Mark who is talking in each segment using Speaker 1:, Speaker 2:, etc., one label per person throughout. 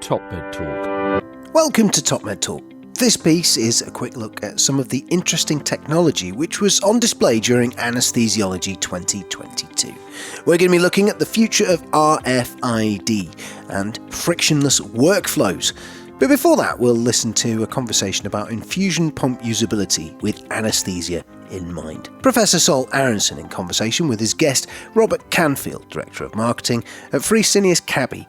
Speaker 1: TopMedTalk.
Speaker 2: Welcome to TopMedTalk. This piece is a quick look at some of the interesting technology which was on display during Anesthesiology 2022. We're going to be looking at the future of RFID and frictionless workflows. But before that, we'll listen to a conversation about infusion pump usability with anesthesia in mind. Professor Sol Aronson in conversation with his guest, Robert Canfield, Director of Marketing at Fresenius Kabi.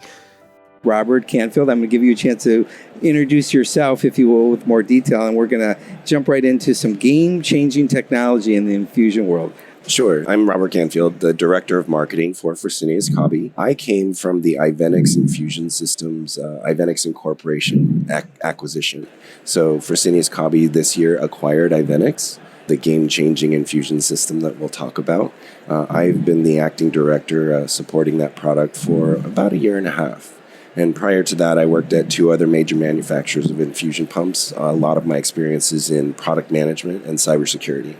Speaker 3: Robert Canfield, I'm going to give you a chance to introduce yourself, if you will, with more detail, and we're going to jump right into some game-changing technology in the infusion world.
Speaker 4: Sure. I'm Robert Canfield, the Director of Marketing for Fresenius Kabi. I came from the Ivenix Infusion Systems, Ivenix Incorporation acquisition. So Fresenius Kabi this year acquired Ivenix, the game-changing infusion system that we'll talk about. I've been the acting director supporting that product for about a year and a half. And prior to that, I worked at two other major manufacturers of infusion pumps. A lot of my experience is in product management and cybersecurity.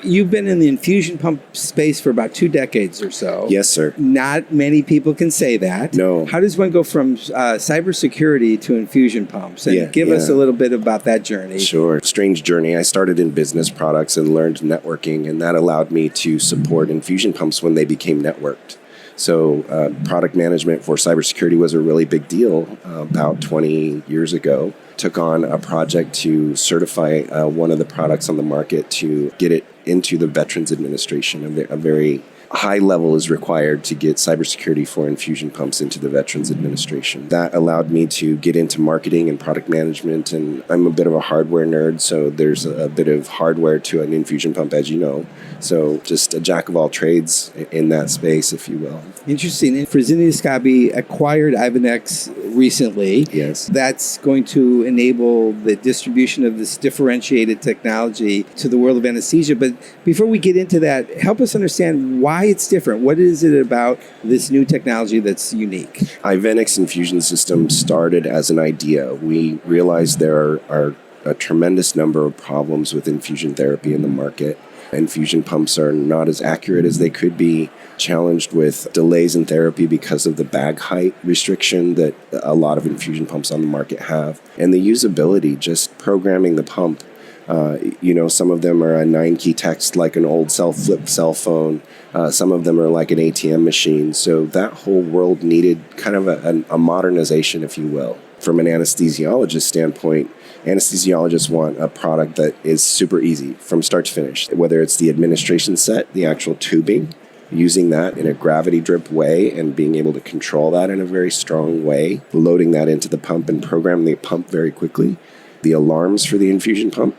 Speaker 3: You've been in the infusion pump space for about 2 decades or so.
Speaker 4: Yes, sir.
Speaker 3: Not many people can say that.
Speaker 4: No.
Speaker 3: How does one go from cybersecurity to infusion pumps? And give us a little bit about that journey.
Speaker 4: Sure. Strange journey. I started in business products and learned networking, and that allowed me to support infusion pumps when they became networked. So product management for cybersecurity was a really big deal about 20 years ago. Took on a project to certify one of the products on the market to get it into the Veterans Administration. A very high level is required to get cybersecurity for infusion pumps into the Veterans Administration. That allowed me to get into marketing and product management, and I'm a bit of a hardware nerd, so there's a bit of hardware to an infusion pump, as you know. So just a jack of all trades in that space, if you will.
Speaker 3: Interesting. And Fresenius Kabi acquired Ivenix recently.
Speaker 4: Yes.
Speaker 3: That's going to enable the distribution of this differentiated technology to the world of anesthesia. But before we get into that, help us understand why it's different. What is it about this new technology that's unique?
Speaker 4: Ivenix Infusion System started as an idea. We realized there are a tremendous number of problems with infusion therapy in the market. Infusion pumps are not as accurate as they could be, challenged with delays in therapy because of the bag height restriction that a lot of infusion pumps on the market have. And the usability, just programming the pump. Some of them are a 9-key text like an old flip cell phone. Some of them are like an ATM machine. So that whole world needed kind of a modernization, if you will. From an anesthesiologist standpoint, anesthesiologists want a product that is super easy from start to finish, whether it's the administration set, the actual tubing, using that in a gravity drip way and being able to control that in a very strong way, loading that into the pump and programming the pump very quickly. The alarms for the infusion pump,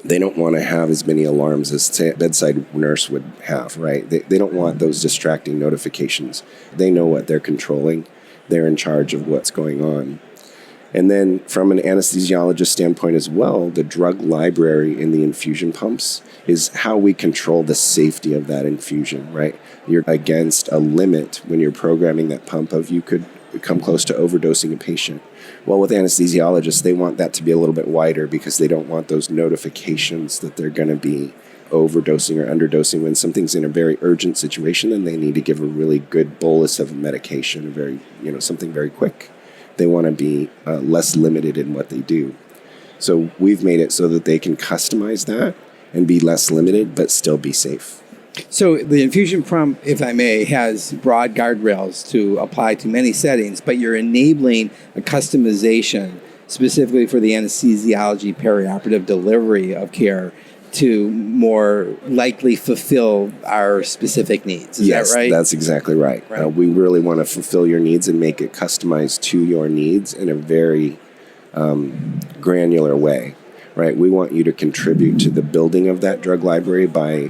Speaker 4: they don't want to have as many alarms as a bedside nurse would have, right? They don't want those distracting notifications. They know what they're controlling. They're in charge of what's going on. And then from an anesthesiologist standpoint as well, the drug library in the infusion pumps is how we control the safety of that infusion, right? You're against a limit when you're programming that pump of you could come close to overdosing a patient. Well, with anesthesiologists, they want that to be a little bit wider because they don't want those notifications that they're going to be overdosing or underdosing when something's in a very urgent situation and they need to give a really good bolus of a medication, something very quick. They want to be less limited in what they do. So we've made it so that they can customize that and be less limited, but still be safe.
Speaker 3: So the infusion pump, if I may, has broad guardrails to apply to many settings, but you're enabling a customization specifically for the anesthesiology perioperative delivery of care to more likely fulfill our specific needs. Is that right?
Speaker 4: Yes, that's exactly right. We really want to fulfill your needs and make it customized to your needs in a very granular way. Right, we want you to contribute to the building of that drug library by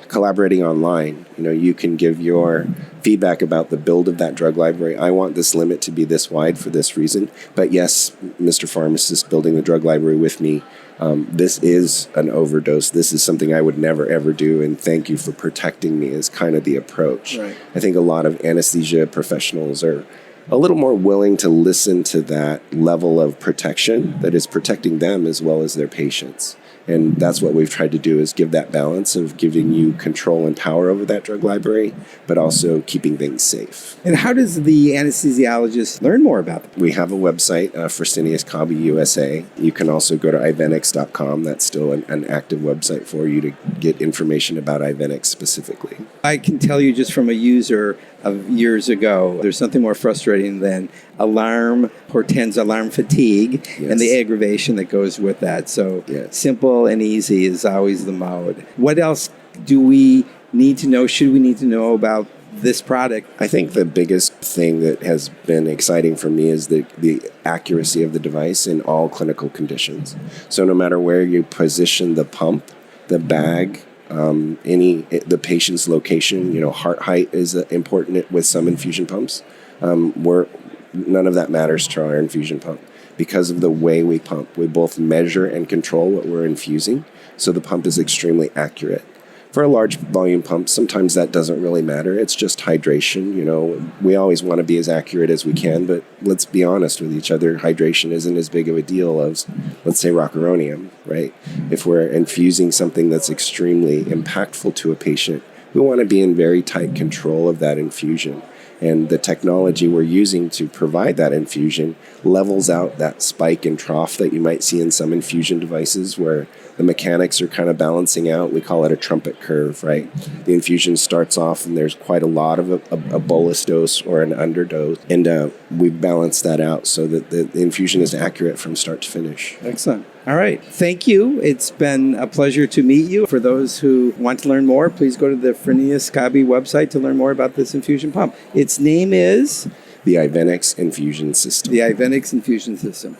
Speaker 4: collaborating online. You can give your feedback about the build of that drug library. I want this limit to be this wide for this reason. But yes, Mr. Pharmacist building the drug library with me, this is an overdose. This is something I would never, ever do. And thank you for protecting me is kind of the approach.
Speaker 3: Right.
Speaker 4: I think a lot of anesthesia professionals are a little more willing to listen to that level of protection that is protecting them as well as their patients. And that's what we've tried to do, is give that balance of giving you control and power over that drug library, but also keeping things safe.
Speaker 3: And how does the anesthesiologist learn more about them?
Speaker 4: We have a website, Fresenius Kabi USA. You can also go to ivenix.com. That's still an active website for you to get information about Ivenix specifically.
Speaker 3: I can tell you just from a user of years ago, there's something more frustrating than alarm portends alarm fatigue and the aggravation that goes with that. So simple and easy is always the mode. What else do we need to know, should we need to know about this product?
Speaker 4: I think the biggest thing that has been exciting for me is the accuracy of the device in all clinical conditions. So no matter where you position the pump, the bag, the patient's location, heart height is important with some infusion pumps. None of that matters to our infusion pump. Because of the way we pump, we both measure and control what we're infusing, so the pump is extremely accurate. For a large volume pump, sometimes that doesn't really matter. It's just hydration. We always want to be as accurate as we can, but let's be honest with each other. Hydration isn't as big of a deal as, let's say, rocuronium, right? If we're infusing something that's extremely impactful to a patient, we want to be in very tight control of that infusion. And the technology we're using to provide that infusion levels out that spike and trough that you might see in some infusion devices where the mechanics are kind of balancing out. We call it a trumpet curve, right? The infusion starts off and there's quite a lot of a bolus dose or an underdose. And we've balanced that out so that the infusion is accurate from start to finish.
Speaker 3: Excellent. All right. Thank you. It's been a pleasure to meet you. For those who want to learn more, please go to the Fresenius Kabi website to learn more about this infusion pump. Its name is?
Speaker 4: The Ivenix Infusion System.
Speaker 3: The Ivenix Infusion System.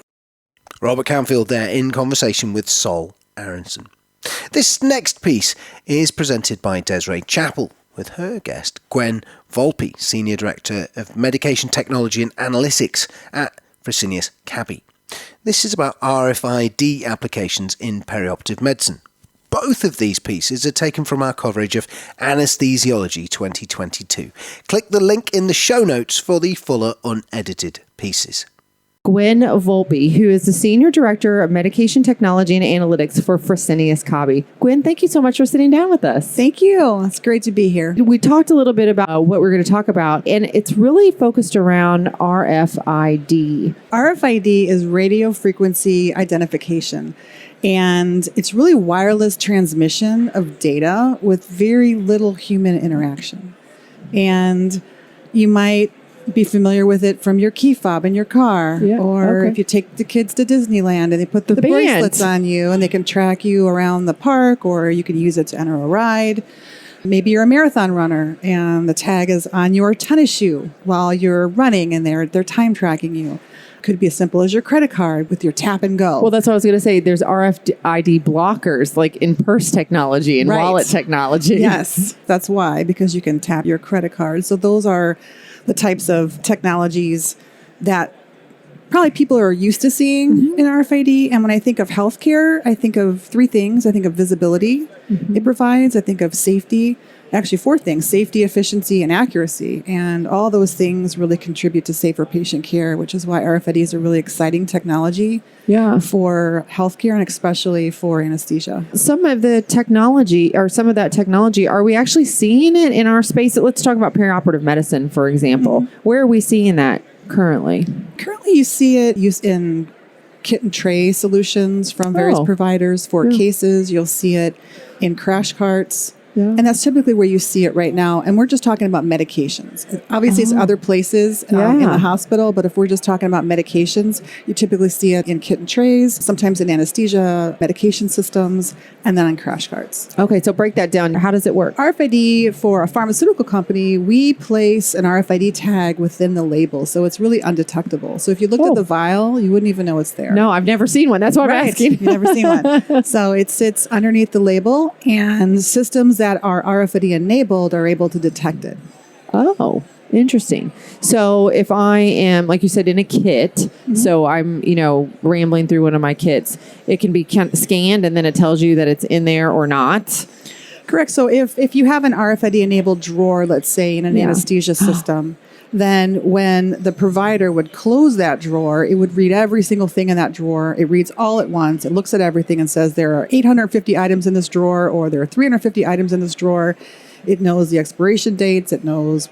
Speaker 2: Robert Canfield there in conversation with Sol Aronson. This next piece is presented by Desiree Chappell with her guest, Gwen Volpe, Senior Director of Medication Technology and Analytics at Fresenius Kabi. This is about RFID applications in perioperative medicine. Both of these pieces are taken from our coverage of Anesthesiology 2022. Click the link in the show notes for the fuller unedited pieces.
Speaker 1: Gwen Volpe, who is the Senior Director of Medication Technology and Analytics for Fresenius Kabi. Gwen, thank you so much for sitting down with us.
Speaker 5: Thank you. It's great to be here.
Speaker 1: We talked a little bit about what we're going to talk about, and it's really focused around RFID.
Speaker 5: RFID is radio frequency identification, and it's really wireless transmission of data with very little human interaction. And you might be familiar with it from your key fob in your car, if you take the kids to Disneyland and they put the bracelets on you and they can track you around the park, or you can use it to enter a ride. Maybe you're a marathon runner and the tag is on your tennis shoe while you're running and they're time tracking you. Could be as simple as your credit card with your tap and go.
Speaker 1: Well, that's what I was going to say. There's RFID blockers, like in purse technology and wallet technology.
Speaker 5: Yes, that's why, because you can tap your credit card. So those are the types of technologies that probably people are used to seeing in RFID. And when I think of healthcare, I think of three things. I think of visibility it provides. I think of safety. Actually, four things: safety, efficiency, and accuracy. And all those things really contribute to safer patient care, which is why RFID is a really exciting technology for healthcare and especially for anesthesia.
Speaker 1: Some of the technology, or some of that technology, are we actually seeing it in our space? Let's talk about perioperative medicine, for example. Where are we seeing that currently?
Speaker 5: Currently, you see it used in kit and tray solutions from various providers for cases. You'll see it in crash carts. And that's typically where you see it right now. And we're just talking about medications. Obviously, it's other places in the hospital, but if we're just talking about medications, you typically see it in kit and trays, sometimes in anesthesia, medication systems, and then on crash carts.
Speaker 1: Okay, so break that down. How does it work?
Speaker 5: RFID, for a pharmaceutical company, we place an RFID tag within the label, so it's really undetectable. So if you looked at the vial, you wouldn't even know it's there.
Speaker 1: No, I've never seen one. That's why I'm asking.
Speaker 5: You've never seen one. So it sits underneath the label, and systems that are RFID enabled are able to detect it.
Speaker 1: Oh, interesting. So if I am, like you said, in a kit, so I'm, rambling through one of my kits, it can be scanned and then it tells you that it's in there or not.
Speaker 5: Correct. So if you have an RFID enabled drawer, let's say in an anesthesia system, then when the provider would close that drawer, it would read every single thing in that drawer. It reads all at once. It looks at everything and says there are 850 items in this drawer, or there are 350 items in this drawer. It knows the expiration dates. It knows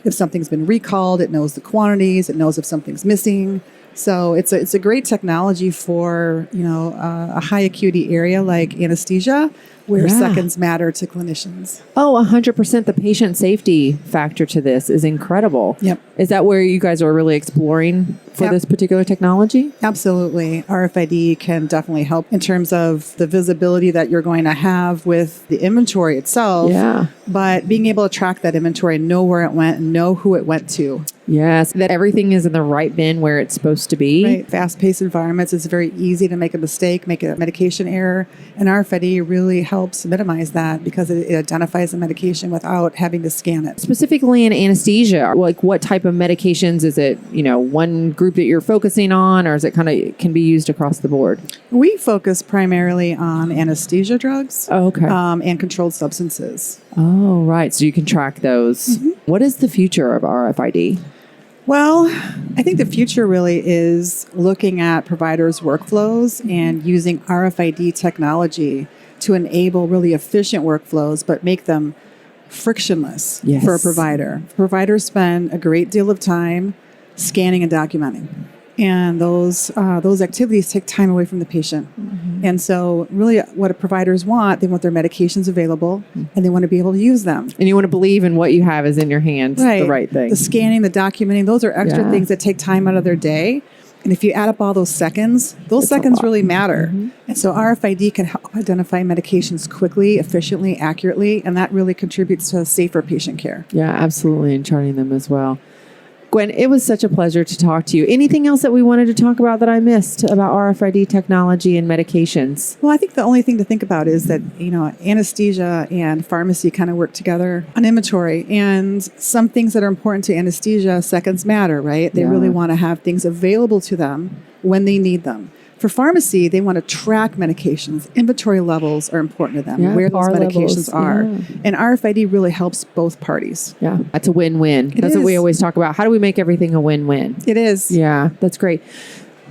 Speaker 5: if something's been recalled. It knows the quantities. It knows if something's missing. So it's a great technology for a high acuity area like anesthesia, where seconds matter to clinicians.
Speaker 1: Oh, 100%. The patient safety factor to this is incredible.
Speaker 5: Yep.
Speaker 1: Is that where you guys are really exploring for this particular technology?
Speaker 5: Absolutely. RFID can definitely help in terms of the visibility that you're going to have with the inventory itself.
Speaker 1: Yeah.
Speaker 5: But being able to track that inventory and know where it went and know who it went to.
Speaker 1: Yes, that everything is in the right bin where it's supposed to be.
Speaker 5: Right. Fast-paced environments, it's very easy to make a mistake, make a medication error. And RFID really helps minimize that because it identifies the medication without having to scan it.
Speaker 1: Specifically in anesthesia, like what type of medications is it, one group that you're focusing on, or is it kind of can be used across the board?
Speaker 5: We focus primarily on anesthesia drugs and controlled substances.
Speaker 1: Oh, right. So you can track those. Mm-hmm. What is the future of RFID?
Speaker 5: Well, I think the future really is looking at providers' workflows and using RFID technology to enable really efficient workflows, but make them frictionless for a provider. Providers spend a great deal of time scanning and documenting. And those activities take time away from the patient. Mm-hmm. And so really what providers want, they want their medications available and they want to be able to use them.
Speaker 1: And you want to believe in what you have is in your hands, the right thing.
Speaker 5: The scanning, the documenting, those are extra things that take time out of their day. And if you add up all those seconds really matter. Mm-hmm. And so RFID can help identify medications quickly, efficiently, accurately, and that really contributes to safer patient care.
Speaker 1: Yeah, absolutely, and charting them as well. Gwen, it was such a pleasure to talk to you. Anything else that we wanted to talk about that I missed about RFID technology and medications?
Speaker 5: Well, I think the only thing to think about is that, anesthesia and pharmacy kind of work together on inventory. And some things that are important to anesthesia, seconds matter, right? They really want to have things available to them when they need them. For pharmacy, they want to track medications. Inventory levels are important to them, where those medications are. And RFID really helps both parties. Yeah,
Speaker 1: that's a win-win. That's what we always talk about. How do we make everything a win-win?
Speaker 5: It is.
Speaker 1: Yeah, that's great.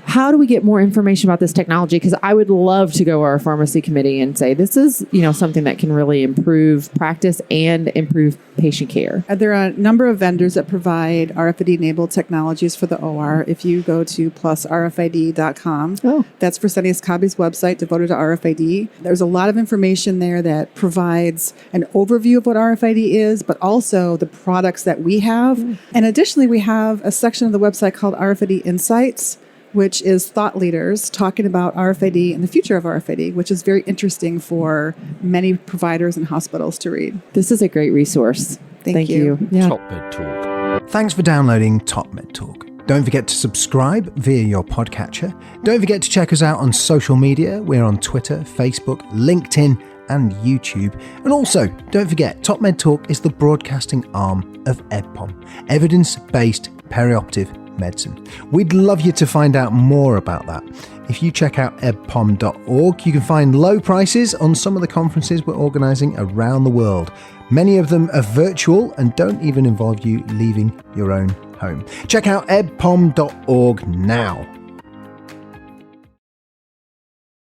Speaker 1: How do we get more information about this technology? Because I would love to go to our pharmacy committee and say, this is, something that can really improve practice and improve patient care.
Speaker 5: There are a number of vendors that provide RFID-enabled technologies for the OR. If you go to plusrfid.com, that's Fresenius Kabi's website devoted to RFID. There's a lot of information there that provides an overview of what RFID is, but also the products that we have. And additionally, we have a section of the website called RFID Insights, which is thought leaders talking about RFID and the future of RFID, which is very interesting for many providers and hospitals to read.
Speaker 1: This is a great resource. Thank you.
Speaker 2: Yeah. TopMedTalk. Thanks for downloading TopMedTalk. Don't forget to subscribe via your podcatcher. Don't forget to check us out on social media. We're on Twitter, Facebook, LinkedIn, and YouTube. And also, don't forget, TopMedTalk is the broadcasting arm of EBPOM, evidence-based perioperative medicine. We'd love you to find out more about that. If you check out ebpom.org, you can find low prices on some of the conferences we're organising around the world. Many of them are virtual and don't even involve you leaving your own home. Check out ebpom.org now.